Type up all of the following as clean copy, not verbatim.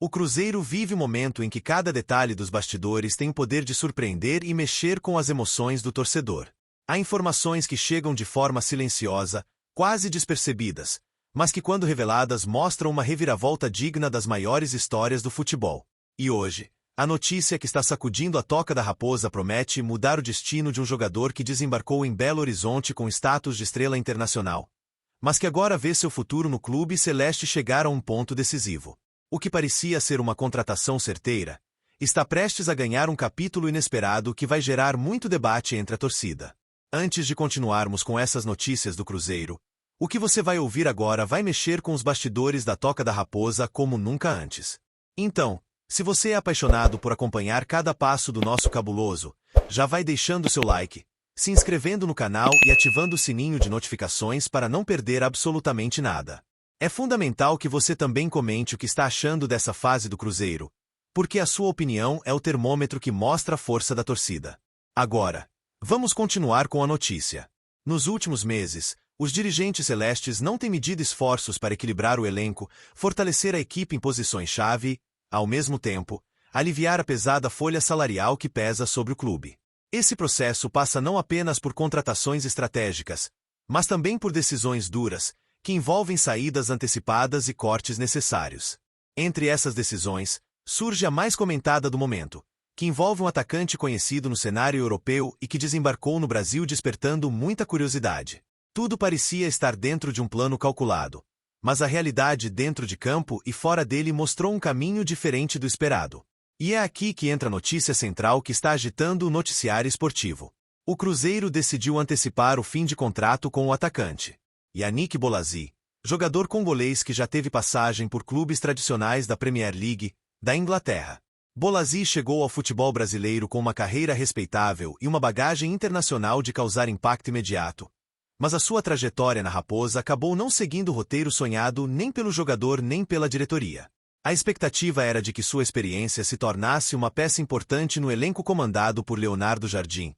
O Cruzeiro vive um momento em que cada detalhe dos bastidores tem o poder de surpreender e mexer com as emoções do torcedor. Há informações que chegam de forma silenciosa, quase despercebidas, mas que quando reveladas mostram uma reviravolta digna das maiores histórias do futebol. E hoje, a notícia que está sacudindo a Toca da Raposa promete mudar o destino de um jogador que desembarcou em Belo Horizonte com status de estrela internacional, mas que agora vê seu futuro no clube celeste chegar a um ponto decisivo. O que parecia ser uma contratação certeira, está prestes a ganhar um capítulo inesperado que vai gerar muito debate entre a torcida. Antes de continuarmos com essas notícias do Cruzeiro, o que você vai ouvir agora vai mexer com os bastidores da Toca da Raposa como nunca antes. Então, se você é apaixonado por acompanhar cada passo do nosso cabuloso, já vai deixando seu like, se inscrevendo no canal e ativando o sininho de notificações para não perder absolutamente nada. É fundamental que você também comente o que está achando dessa fase do Cruzeiro, porque a sua opinião é o termômetro que mostra a força da torcida. Agora, vamos continuar com a notícia. Nos últimos meses, os dirigentes celestes não têm medido esforços para equilibrar o elenco, fortalecer a equipe em posições-chave e, ao mesmo tempo, aliviar a pesada folha salarial que pesa sobre o clube. Esse processo passa não apenas por contratações estratégicas, mas também por decisões duras, que envolvem saídas antecipadas e cortes necessários. Entre essas decisões, surge a mais comentada do momento, que envolve um atacante conhecido no cenário europeu e que desembarcou no Brasil despertando muita curiosidade. Tudo parecia estar dentro de um plano calculado, mas a realidade dentro de campo e fora dele mostrou um caminho diferente do esperado. E é aqui que entra a notícia central que está agitando o noticiário esportivo. O Cruzeiro decidiu antecipar o fim de contrato com o atacante Yannick Bolasie, jogador congolês que já teve passagem por clubes tradicionais da Premier League, da Inglaterra. Bolasie chegou ao futebol brasileiro com uma carreira respeitável e uma bagagem internacional de causar impacto imediato, mas a sua trajetória na Raposa acabou não seguindo o roteiro sonhado nem pelo jogador nem pela diretoria. A expectativa era de que sua experiência se tornasse uma peça importante no elenco comandado por Leonardo Jardim,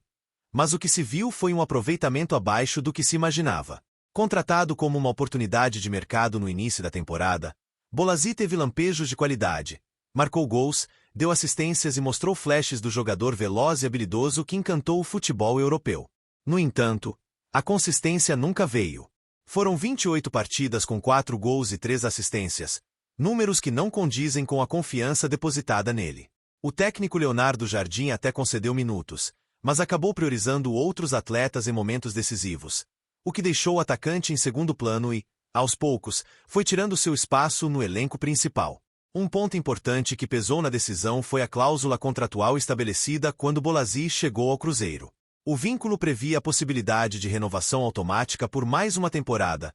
mas o que se viu foi um aproveitamento abaixo do que se imaginava. Contratado como uma oportunidade de mercado no início da temporada, Bolasie teve lampejos de qualidade, marcou gols, deu assistências e mostrou flashes do jogador veloz e habilidoso que encantou o futebol europeu. No entanto, a consistência nunca veio. Foram 28 partidas com 4 gols e 3 assistências, números que não condizem com a confiança depositada nele. O técnico Leonardo Jardim até concedeu minutos, mas acabou priorizando outros atletas em momentos decisivos, o que deixou o atacante em segundo plano e, aos poucos, foi tirando seu espaço no elenco principal. Um ponto importante que pesou na decisão foi a cláusula contratual estabelecida quando Bolasie chegou ao Cruzeiro. O vínculo previa a possibilidade de renovação automática por mais uma temporada,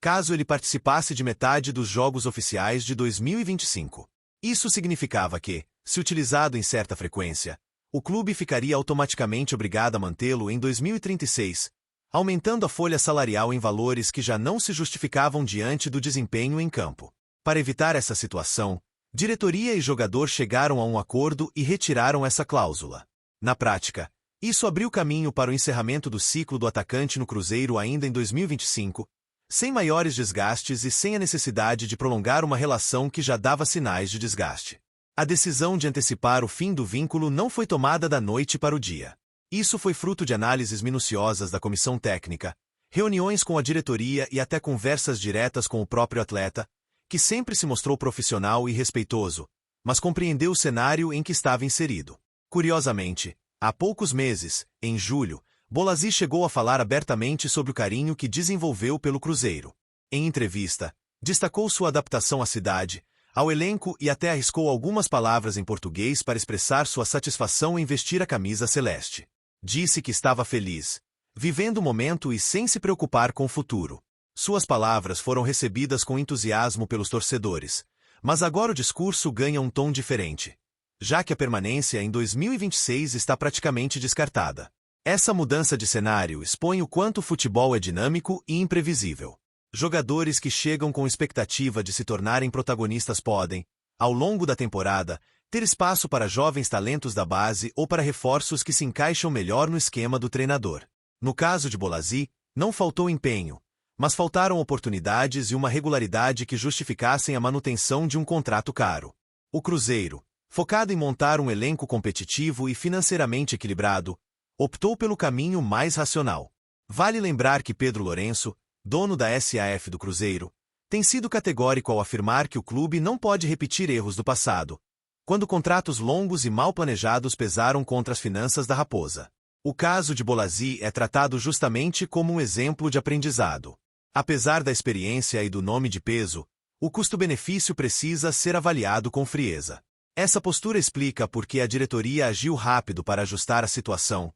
caso ele participasse de metade dos jogos oficiais de 2025. Isso significava que, se utilizado em certa frequência, o clube ficaria automaticamente obrigado a mantê-lo em 2036, aumentando a folha salarial em valores que já não se justificavam diante do desempenho em campo. Para evitar essa situação, diretoria e jogador chegaram a um acordo e retiraram essa cláusula. Na prática, isso abriu caminho para o encerramento do ciclo do atacante no Cruzeiro ainda em 2025, sem maiores desgastes e sem a necessidade de prolongar uma relação que já dava sinais de desgaste. A decisão de antecipar o fim do vínculo não foi tomada da noite para o dia. Isso foi fruto de análises minuciosas da comissão técnica, reuniões com a diretoria e até conversas diretas com o próprio atleta, que sempre se mostrou profissional e respeitoso, mas compreendeu o cenário em que estava inserido. Curiosamente, há poucos meses, em julho, Bolasie chegou a falar abertamente sobre o carinho que desenvolveu pelo Cruzeiro. Em entrevista, destacou sua adaptação à cidade, ao elenco e até arriscou algumas palavras em português para expressar sua satisfação em vestir a camisa celeste. Disse que estava feliz, vivendo o momento e sem se preocupar com o futuro. Suas palavras foram recebidas com entusiasmo pelos torcedores, mas agora o discurso ganha um tom diferente, já que a permanência em 2026 está praticamente descartada. Essa mudança de cenário expõe o quanto o futebol é dinâmico e imprevisível. Jogadores que chegam com expectativa de se tornarem protagonistas podem, ao longo da temporada, ter espaço para jovens talentos da base ou para reforços que se encaixam melhor no esquema do treinador. No caso de Bolasie, não faltou empenho, mas faltaram oportunidades e uma regularidade que justificassem a manutenção de um contrato caro. O Cruzeiro, focado em montar um elenco competitivo e financeiramente equilibrado, optou pelo caminho mais racional. Vale lembrar que Pedro Lourenço, dono da SAF do Cruzeiro, tem sido categórico ao afirmar que o clube não pode repetir erros do passado, quando contratos longos e mal planejados pesaram contra as finanças da Raposa. O caso de Bolassi é tratado justamente como um exemplo de aprendizado. Apesar da experiência e do nome de peso, o custo-benefício precisa ser avaliado com frieza. Essa postura explica por que a diretoria agiu rápido para ajustar a situação,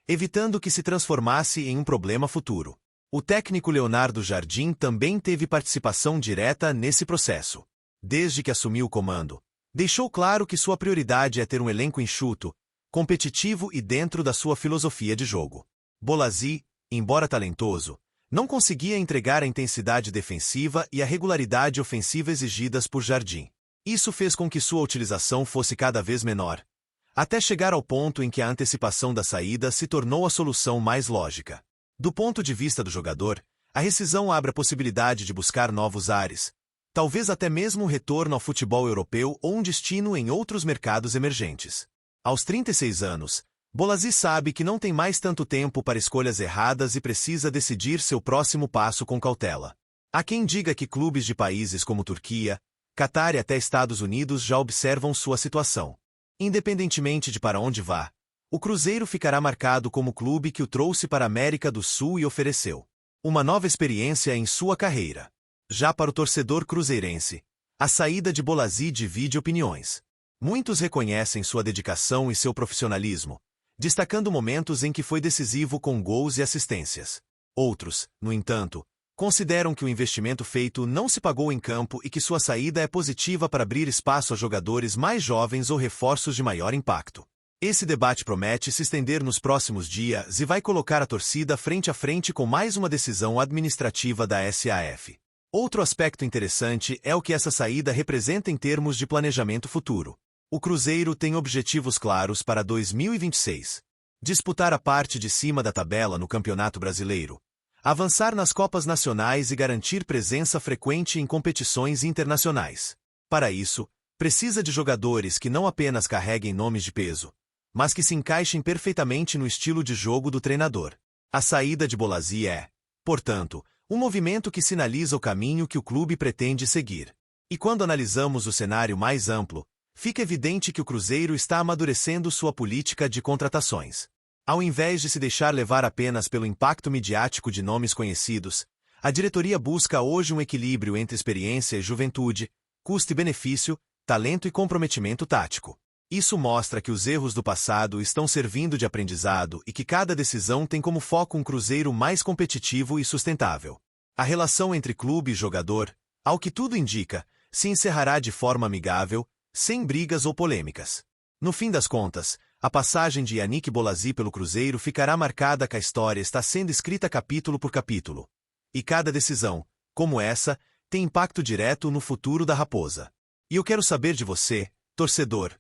evitando que se transformasse em um problema futuro. O técnico Leonardo Jardim também teve participação direta nesse processo. Desde que assumiu o comando, deixou claro que sua prioridade é ter um elenco enxuto, competitivo e dentro da sua filosofia de jogo. Bolassi, embora talentoso, não conseguia entregar a intensidade defensiva e a regularidade ofensiva exigidas por Jardim. Isso fez com que sua utilização fosse cada vez menor, até chegar ao ponto em que a antecipação da saída se tornou a solução mais lógica. Do ponto de vista do jogador, a rescisão abre a possibilidade de buscar novos ares, talvez até mesmo um retorno ao futebol europeu ou um destino em outros mercados emergentes. Aos 36 anos, Bolassi sabe que não tem mais tanto tempo para escolhas erradas e precisa decidir seu próximo passo com cautela. Há quem diga que clubes de países como Turquia, Catar e até Estados Unidos já observam sua situação. Independentemente de para onde vá, o Cruzeiro ficará marcado como clube que o trouxe para a América do Sul e ofereceu uma nova experiência em sua carreira. Já para o torcedor cruzeirense, a saída de Bolassi divide opiniões. Muitos reconhecem sua dedicação e seu profissionalismo, destacando momentos em que foi decisivo com gols e assistências. Outros, no entanto, consideram que o investimento feito não se pagou em campo e que sua saída é positiva para abrir espaço a jogadores mais jovens ou reforços de maior impacto. Esse debate promete se estender nos próximos dias e vai colocar a torcida frente a frente com mais uma decisão administrativa da SAF. Outro aspecto interessante é o que essa saída representa em termos de planejamento futuro. O Cruzeiro tem objetivos claros para 2026. Disputar a parte de cima da tabela no Campeonato Brasileiro, avançar nas Copas Nacionais e garantir presença frequente em competições internacionais. Para isso, precisa de jogadores que não apenas carreguem nomes de peso, mas que se encaixem perfeitamente no estilo de jogo do treinador. A saída de Bolassi é, portanto, um movimento que sinaliza o caminho que o clube pretende seguir. E quando analisamos o cenário mais amplo, fica evidente que o Cruzeiro está amadurecendo sua política de contratações. Ao invés de se deixar levar apenas pelo impacto midiático de nomes conhecidos, a diretoria busca hoje um equilíbrio entre experiência e juventude, custo e benefício, talento e comprometimento tático. Isso mostra que os erros do passado estão servindo de aprendizado e que cada decisão tem como foco um Cruzeiro mais competitivo e sustentável. A relação entre clube e jogador, ao que tudo indica, se encerrará de forma amigável, sem brigas ou polêmicas. No fim das contas, a passagem de Yannick Bolassi pelo Cruzeiro ficará marcada que a história está sendo escrita capítulo por capítulo. E cada decisão, como essa, tem impacto direto no futuro da Raposa. E eu quero saber de você, torcedor,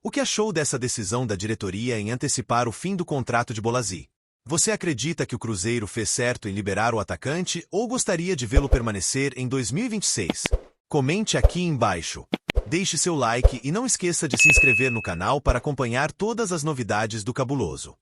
o que achou dessa decisão da diretoria em antecipar o fim do contrato de Bolassi? Você acredita que o Cruzeiro fez certo em liberar o atacante ou gostaria de vê-lo permanecer em 2026? Comente aqui embaixo. Deixe seu like e não esqueça de se inscrever no canal para acompanhar todas as novidades do Cabuloso.